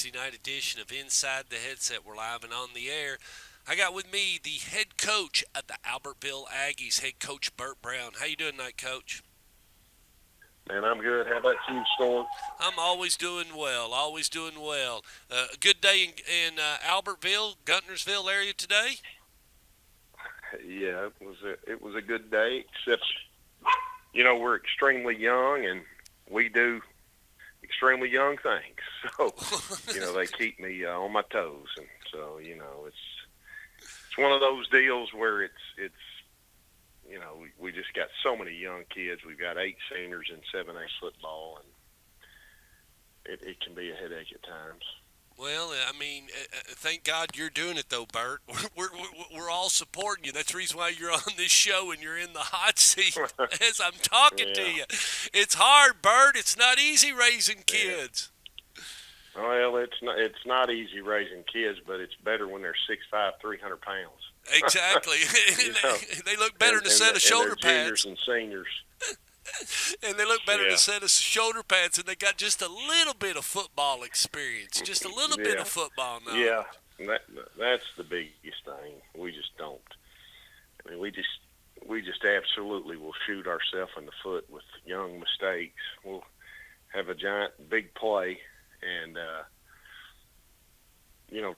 Wednesday night edition of Inside the Headset. We're live and on the air. I got with me the head coach of the Albertville Aggies, head coach Bert Browne. How you doing tonight, Coach? Man, I'm good. How about you, Storm? I'm always doing well, always doing well. A good day in Albertville, Guntersville area today? Yeah, it was a good day, except we're extremely young and we do extremely young things. So they keep me on my toes, and so it's one of those deals where it's we just got so many young kids. We've got 8 seniors in 7A football, and it can be a headache at times. Well, I mean, thank God you're doing it, though, Bert. We're all supporting you. That's the reason why you're on this show and you're in the hot seat as I'm talking to Yeah, you. It's hard, Bert. It's not easy raising yeah. kids. Well, it's not easy raising kids, but it's better when they're 6'5", 300 pounds. Exactly. you know, They look better in a set of and they're shoulder juniors pads. and seniors. And they look better in a Yeah, set of shoulder pads, and they got just a little bit of football experience, just a little bit yeah, of football yeah. knowledge. That's the biggest thing. We just don't. I mean, we just absolutely will shoot ourselves in the foot with young mistakes. We'll have a giant big play, and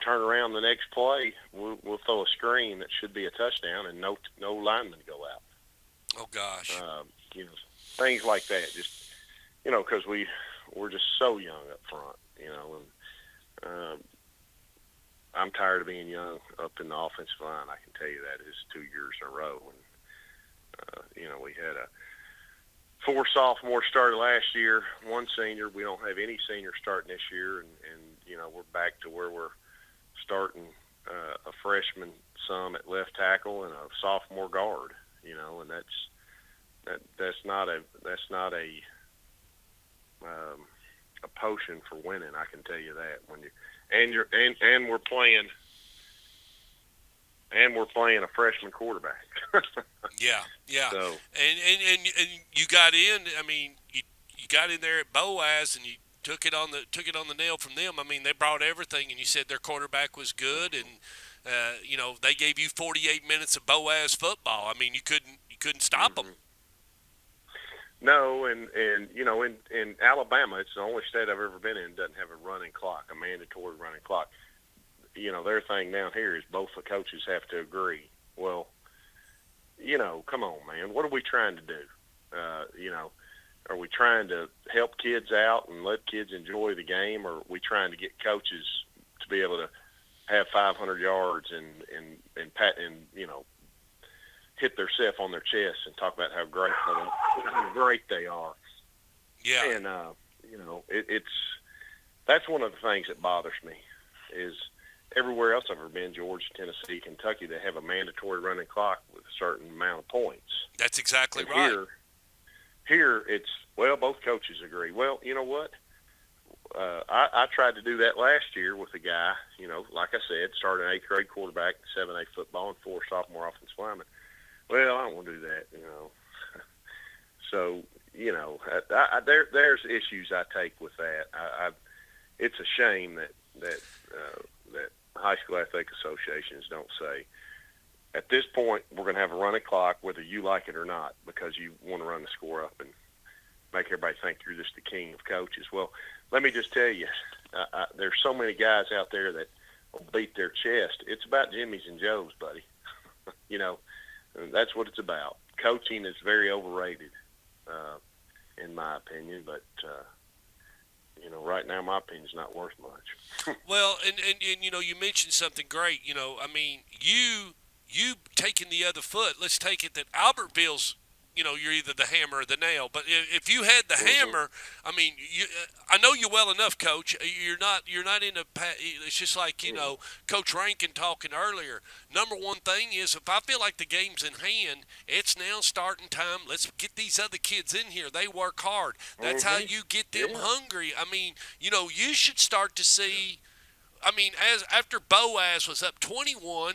turn around the next play. We'll throw a screen that should be a touchdown, and no linemen go out. Oh, gosh. Um, you know, things like that. Just because we're just so young up front. And I'm tired of being young up in the offensive line. I can tell you that. It's 2 years in a row, and we had 4 sophomores started last year, 1 senior. We don't have any seniors starting this year, and we're back to where we're starting a freshman some at left tackle and a sophomore guard. And that's not a potion for winning. I can tell you that when you and we're playing a freshman quarterback. Yeah, yeah. So And you got in. I mean, you got in there at Boaz, and you took it on the nail from them. I mean, they brought everything, and you said their quarterback was good, and they gave you 48 minutes of Boaz football. I mean, you couldn't stop them. mhm. No, and in Alabama, it's the only state I've ever been in that doesn't have a running clock, a mandatory running clock. Their thing down here is both the coaches have to agree. Well, come on, man. What are we trying to do? Are we trying to help kids out and let kids enjoy the game, or are we trying to get coaches to be able to have 500 yards and pat and hit themselves on their chest and talk about how great they are? Yeah, And it's that's one of the things that bothers me is everywhere else I've ever been, Georgia, Tennessee, Kentucky, they have a mandatory running clock with a certain amount of points. that's exactly And right. here it's, well, both coaches agree. Well, you know what? I tried to do that last year with a guy, like I said, started an 8th grade quarterback, 7A football, and 4 sophomore offensive linemen. Well, I don't want to do that. So, there's issues I take with that. It's a shame that high school athletic associations don't say, at this point, we're going to have a running clock, whether you like it or not, because you want to run the score up and make everybody think you're just the king of coaches. Well, let me just tell you, there's so many guys out there that will beat their chest. It's about Jimmy's and Joe's, buddy. And that's what it's about. Coaching is very overrated, in my opinion, but right now my opinion's not worth much. Well, and you mentioned something great. I mean, you taking the other foot. Let's take it that Albertville's. You're either the hammer or the nail. But if you had the hmm hammer, I mean, I know you well enough, Coach. You're not in a. It's just like Coach Rankin talking earlier. Number one thing is if I feel like the game's in hand, it's now starting time. Let's get these other kids in here. They work hard. That's how hmm you get them Yeah. hungry. I mean, you should start to see. I mean, as after Boaz was up 21,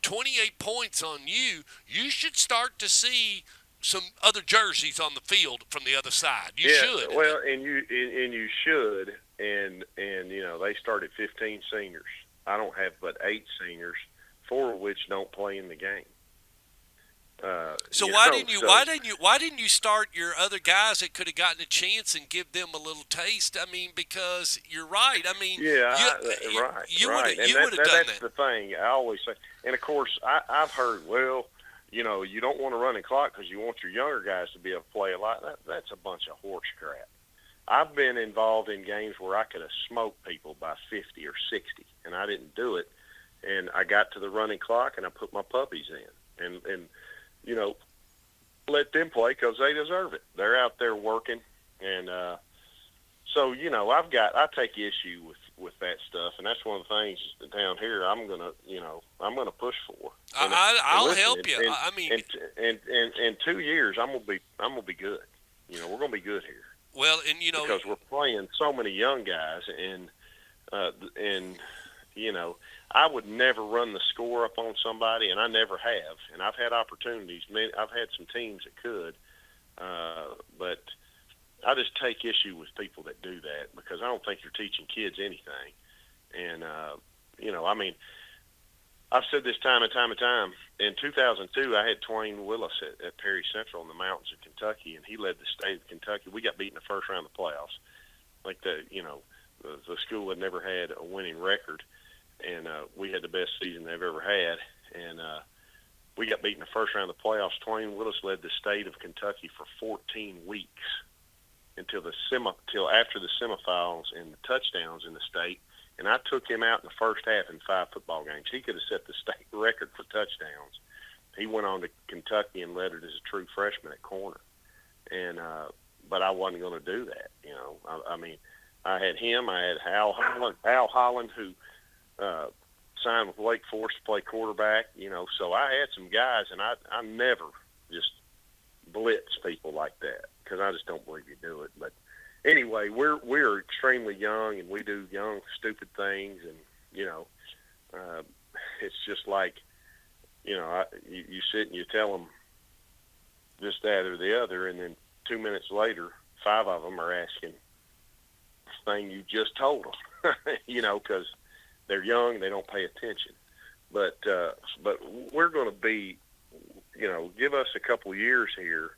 28 points on you, you should start to see some other jerseys on the field from the other side. You Yeah, should. well, and you should, and they started 15 seniors. I don't have but 8 seniors, 4 of which don't play in the game. So You why know, didn't you so why didn't you start your other guys that could have gotten a chance and give them a little taste? I mean, because you're right. I mean, yeah, you right, you would right, have and you would have done that's that. the thing I always say. And of course, I've heard, well, you don't want to run the clock because you want your younger guys to be able to play a lot. That's a bunch of horse crap. I've been involved in games where I could have smoked people by 50 or 60, and I didn't do it. And I got to the running clock, and I put my puppies in, and you know, let them play because they deserve it. They're out there working, and so I take issue with that stuff, and that's one of the things down here I'm gonna push for. And I'll listen, help you. I mean, in 2 years I'm gonna be good. We're gonna be good here well, and because we're playing so many young guys, and I would never run the score up on somebody, and I never have. And I've had opportunities. I've had some teams that could, but I just take issue with people that do that because I don't think you're teaching kids anything. And I mean, I've said this time and time and time. In 2002, I had Twain Willis at Perry Central in the mountains of Kentucky, and he led the state of Kentucky. We got beat in the first round of the playoffs. Like the school had never had a winning record, and we had the best season they've ever had. And we got beat in the first round of the playoffs. Twain Willis led the state of Kentucky for 14 weeks till after the semifinals and the touchdowns in the state. And I took him out in the first half in 5 football games. He could have set the state record for touchdowns. He went on to Kentucky and led it as a true freshman at corner. And but I wasn't going to do that. I mean, I had him. I had Al Holland, who signed with Wake Forest to play quarterback. So I had some guys, and I never just blitz people like that because I just don't believe you do it. But anyway, we're extremely young, and we do young, stupid things, and it's just like you sit and you tell them this, that, or the other, and then 2 minutes later, 5 of them are asking the thing you just told them, because they're young, they don't pay attention. But we're going to be, give us a couple years here,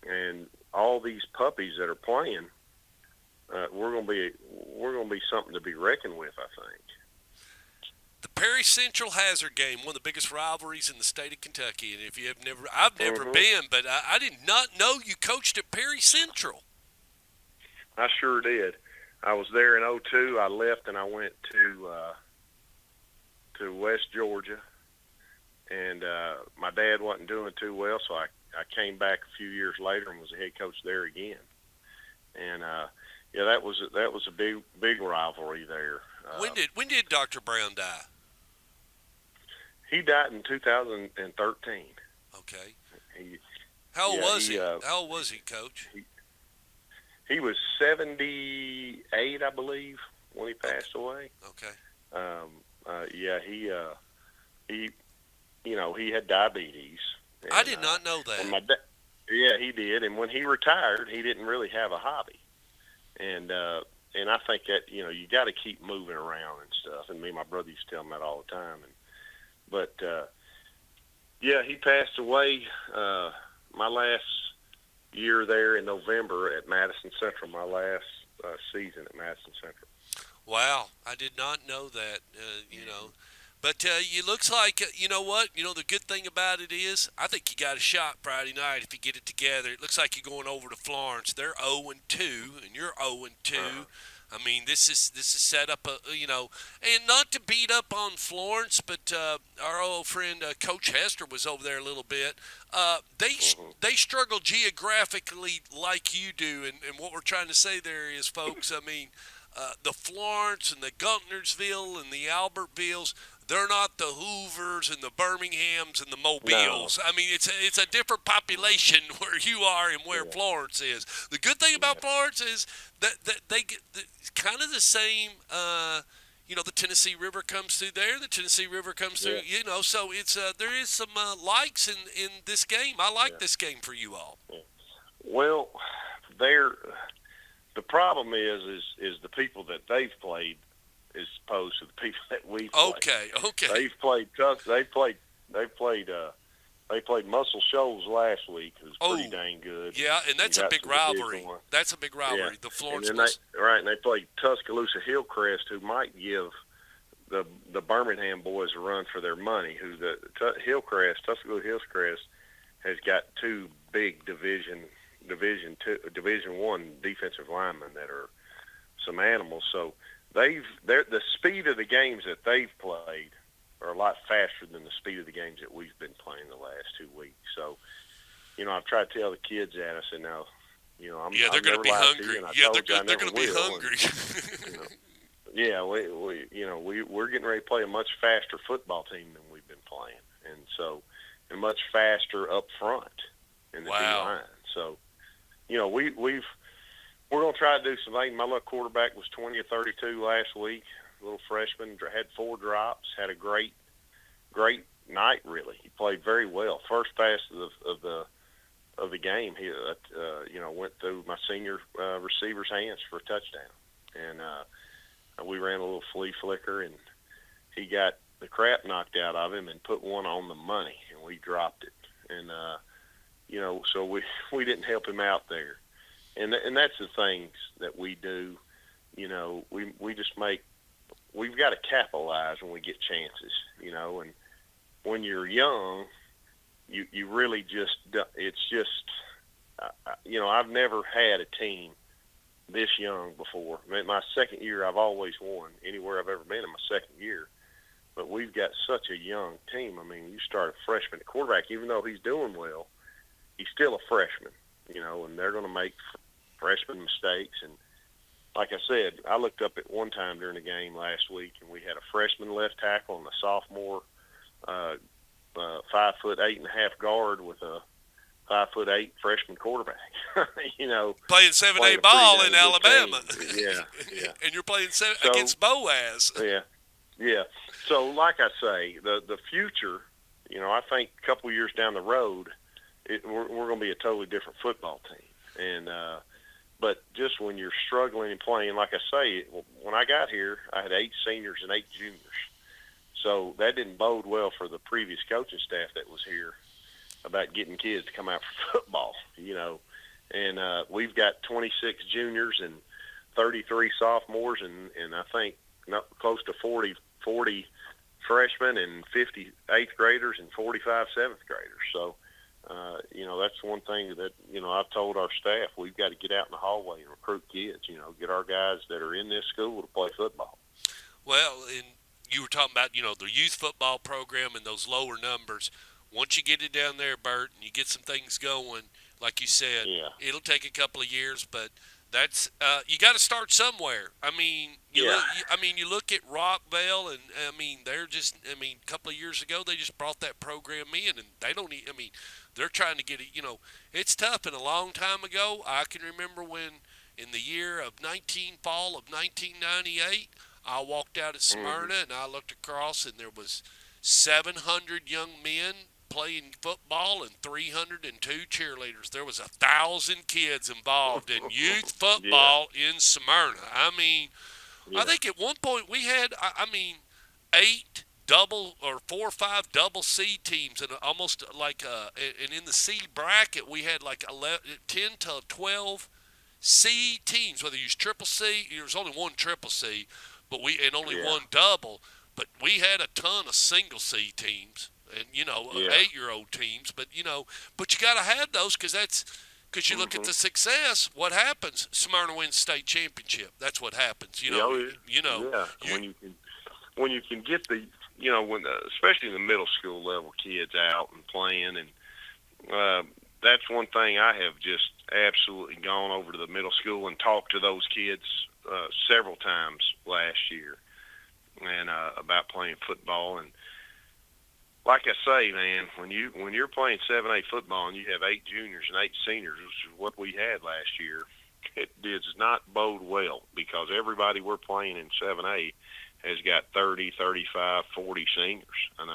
and all these puppies that are playing. We're gonna be something to be reckoned with, I think. the Perry Central Hazard game, one of the biggest rivalries in the state of Kentucky. And if you have never, I've never been, but I did not know you coached at Perry Central. I sure did. I was there in '02. I left and I went to West Georgia, and my dad wasn't doing too well, so I came back a few years later and was the head coach there again. And yeah, that was a big rivalry there. When did Dr. Browne die? He died in 2013. Okay. He, How old was he? he? How old was he, Coach? He was 78, I believe, when he passed away. Okay. Yeah, he he had diabetes. And, I did not know that. Yeah, he did. And when he retired, he didn't really have a hobby. And I think that you got to keep moving around and stuff. And me and my brother used to tell him that all the time. But yeah, he passed away my last year there in November at Madison Central. My last season at Madison Central. Wow, I did not know that. But it looks like you know what? The good thing about it is, I think you got a shot Friday night if you get it together. It looks like you're going over to Florence. They're 0-2, and you're 0-2. I mean, this is set up, and not to beat up on Florence, but our old friend Coach Hester was over there a little bit. They struggle geographically like you do, and what we're trying to say there is, folks. I mean, the Florence and the Guntersville and the Albertvilles. They're not the Hoovers and the Birminghams and the Mobiles. No. I mean, it's a different population where you are and where Florence is. The good thing about Florence is that they get kind of the same. The Tennessee River comes through there. The Tennessee River comes through. So it's there is some likes in this game. I like this game for you all. Well, The problem is the people that they've played as opposed to the people that we've played. Okay. They've played tough. They played Muscle Shoals last week, who's pretty Oh, dang good. yeah, and And that's a got big some Division rivalry. One. That's a big Yeah, rivalry. The and Florence then Muscle. and they played Tuscaloosa Hillcrest, who might give the Birmingham boys a run for their money. Who the Tuscaloosa Hillcrest has got two big Division One defensive linemen that are some animals. So the speed of the games that they've played are a lot faster than the speed of the games that we've been playing the last 2 weeks. So, I've tried to tell the kids that. I said, no, They're I'm going to never be lied to hungry. you, and I Yeah, told you I they're never going to be will. hungry. And, yeah, we're getting ready to play a much faster football team than we've been playing, and much faster up front in the D line. So, we're going to try to do some things. My little quarterback was 20 or 32 last week. Little freshman, had 4 drops, had a great night. Really, he played very well. First pass of the game, he went through my senior receiver's hands for a touchdown, and we ran a little flea flicker, and he got the crap knocked out of him and put one on the money, and we dropped it, and so we didn't help him out there, and that's the things that we do. We just we've got to capitalize when we get chances, and when you're young, you really it's just, I've never had a team this young before. I mean, my second year, I've always won anywhere I've ever been in my second year, but we've got such a young team. I mean, you start a freshman at quarterback, even though he's doing well, he's still a freshman, and they're going to make freshman mistakes. And like I said, I looked up at one time during the game last week, and we had a freshman left tackle and a sophomore 5'8.5" guard with a 5'8" freshman quarterback. Playing 7A ball in Alabama. Yeah. And you're playing against Boaz. Yeah. So, like I say, the future, I think a couple of years down the road, we're going to be a totally different football team. And but just when you're struggling and playing, like I say, when I got here, I had 8 seniors and 8 juniors. So that didn't bode well for the previous coaching staff that was here about getting kids to come out for football, And we've got 26 juniors and 33 sophomores, and I think close to 40 freshmen and 50 eighth graders and 45 seventh graders. So, that's one thing that, I've told our staff, we've got to get out in the hallway and recruit kids, get our guys that are in this school to play football. Well, and you were talking about, the youth football program and those lower numbers. Once you get it down there, Bert, and you get some things going, like you said, It'll take a couple of years, but that's you got to start somewhere. I mean, you look at Rockville, and they're just, a couple of years ago they just brought that program in, and they don't. They're trying to get it. It's tough. And a long time ago, I can remember when in the year of fall of 1998. I walked out at Smyrna, and I looked across, and there was 700 young men playing football and 302 cheerleaders. There was 1,000 kids involved in youth football in Smyrna. I think at one point we had, 8 double or 4 or 5 double C teams, and almost like and in the C bracket we had like 10 to 12 C teams. Whether you use triple C, there was only one triple C. But only one double, but we had a ton of single C teams and 8-year-old teams. But you got to have those because you look at the success. What happens? Smyrna wins state championship. That's what happens. When you can get the especially the middle school level kids out and playing, and that's one thing I have just absolutely gone over to the middle school and talked to those kids several times last year, and about playing football. And like I say, man, when you're playing 7A football and you have 8 juniors and 8 seniors, which is what we had last year, it does not bode well, because everybody we're playing in 7A has got 30, 35, 40 seniors, and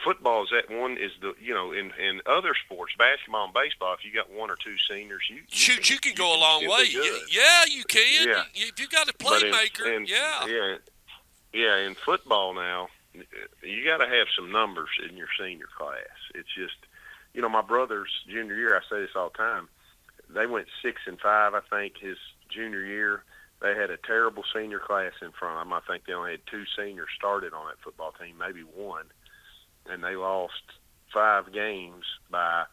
football is that one is in other sports, basketball and baseball. If you got one or two seniors, Shoot, you can go a can long still way. be good. Yeah, you can. Yeah, If you got a but playmaker, yeah. in football now, you got to have some numbers in your senior class. It's just, my brother's junior year. I say this all the time. They went 6-5, I think, his junior year. They had a terrible senior class in front of them. I think they only had two seniors started on that football team, maybe one, and they lost 5 games by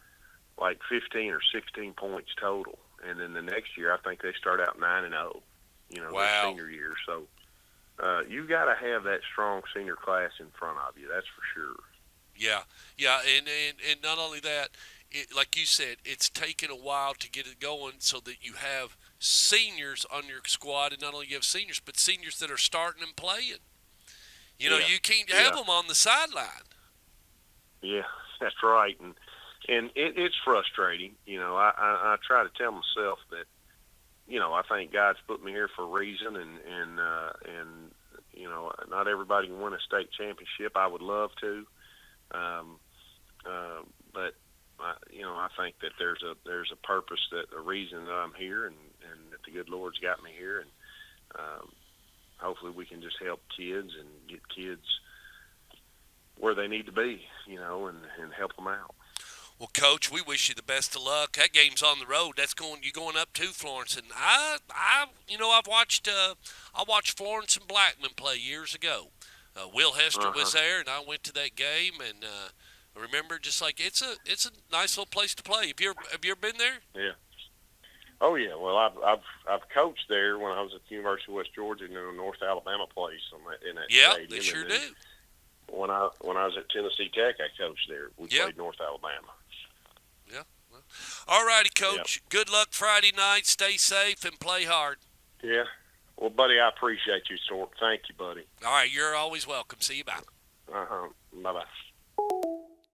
like 15 or 16 points total. And then the next year, I think they start out 9-0. Their Wow. senior year. So you got to have that strong senior class in front of you. That's for sure. Yeah, and not only that, like you said, it's taken a while to get it going so that you have seniors on your squad, and not only you have seniors, but seniors that are starting and playing. Yeah, You can't have yeah, them on the sideline. yeah. That's right. And it's frustrating. I try to tell myself that I think God's put me here for a reason, and not everybody can win a state championship. I would love to, um, but I think that there's a purpose, that a reason that I'm here, and that the good Lord's got me here, and hopefully we can just help kids and get kids where they need to be, and help them out. Well, Coach, we wish you the best of luck. That game's on the road. You're going up to Florence, and I watched Florence and Blackman play years ago. Will Hester Uh-huh. was there, and I went to that game, and I remember just like it's a nice little place to play. Have you ever been there? Yeah. Oh yeah. Well, I've coached there when I was at the University of West Georgia, North Alabama place in that Yeah, stadium. they sure And then do. when I was at Tennessee Tech, I coached there. We Yep. played North Alabama. Yeah. Well, all righty, Yep. Coach. Good luck Friday night. Stay safe and play hard. Yeah. Well, buddy, I appreciate you, Sort. Thank you, buddy. All right, you're always welcome. See you. Bye. Bye bye.